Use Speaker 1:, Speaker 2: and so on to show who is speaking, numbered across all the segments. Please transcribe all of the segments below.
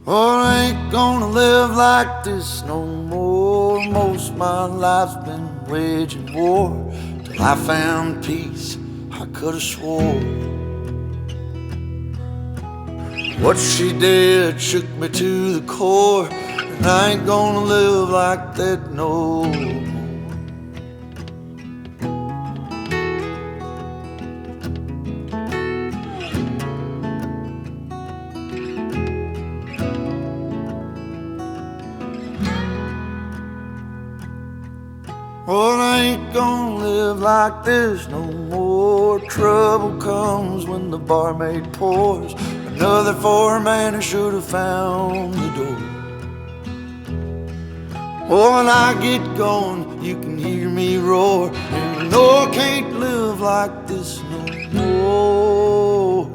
Speaker 1: Oh, I ain't gonna live like this no more. Most of my life's been waging war till I found peace. I could have swore what she did shook me to the core, and I ain't gonna live like that no more. Well, I ain't gonna live like this no more. Trouble comes when the barmaid pours another for a man who should have found the door. Oh, when I get going, you can hear me roar, and you know I can't live like this no more.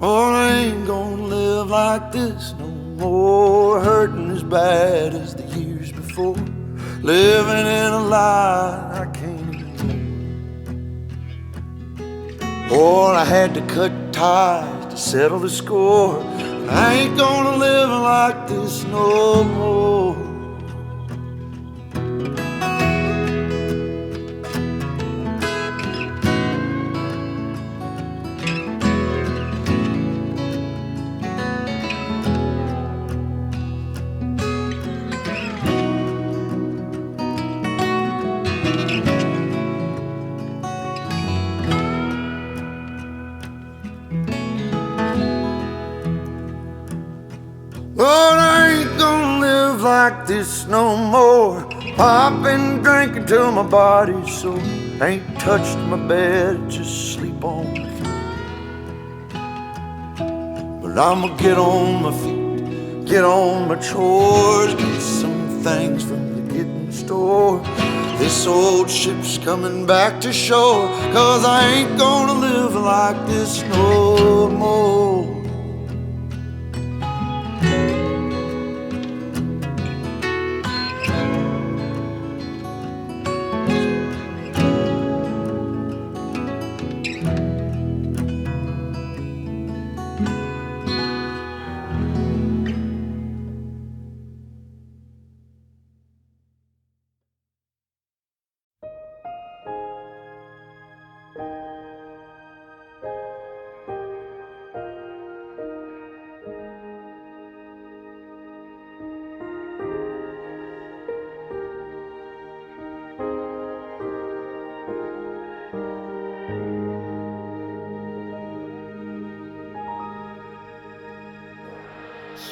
Speaker 1: Oh, I ain't gonna live like this no more. Hurting as bad as the years before. Living in a lie I can't ignore. Oh, I had to cut ties to settle the score. And I ain't gonna live like this no more. Lord, I ain't gonna live like this no more. I've been drinking till my body's sore. Ain't touched my bed, just sleep on the floor. But I'ma get on my feet, get on my chores, get some things from the getting store. This old ship's coming back to shore, 'cause I ain't gonna live like this no more.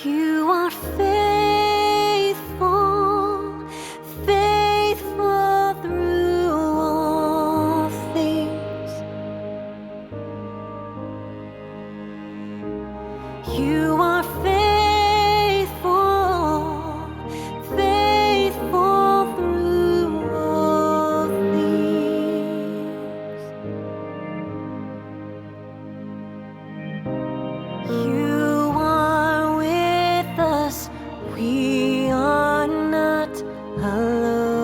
Speaker 2: You are faithful, faithful through all things. You are faithful, faithful through all things. You we are not alone.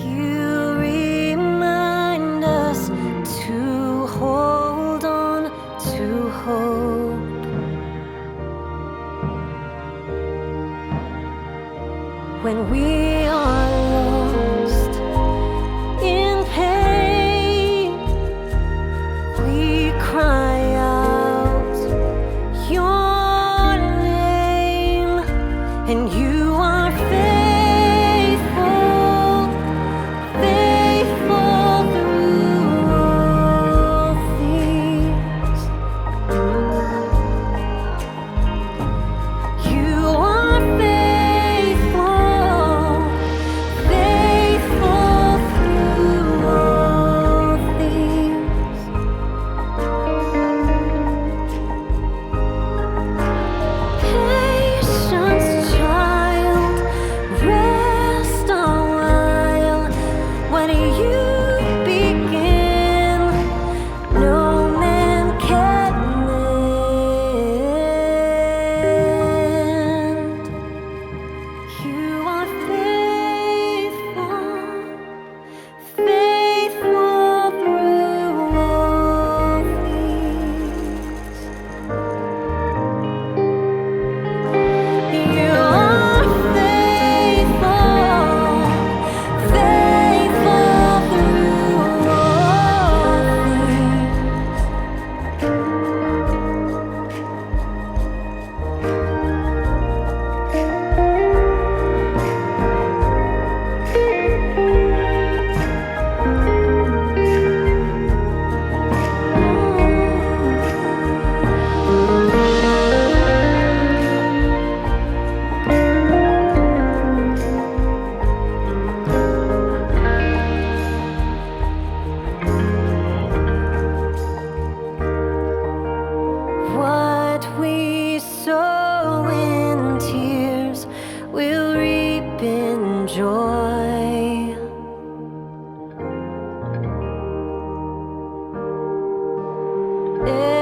Speaker 2: You remind us to hold on to hope. When we are lost in pain, we cry out your name, and you are faithful, faithful through all things. You are faithful, everything.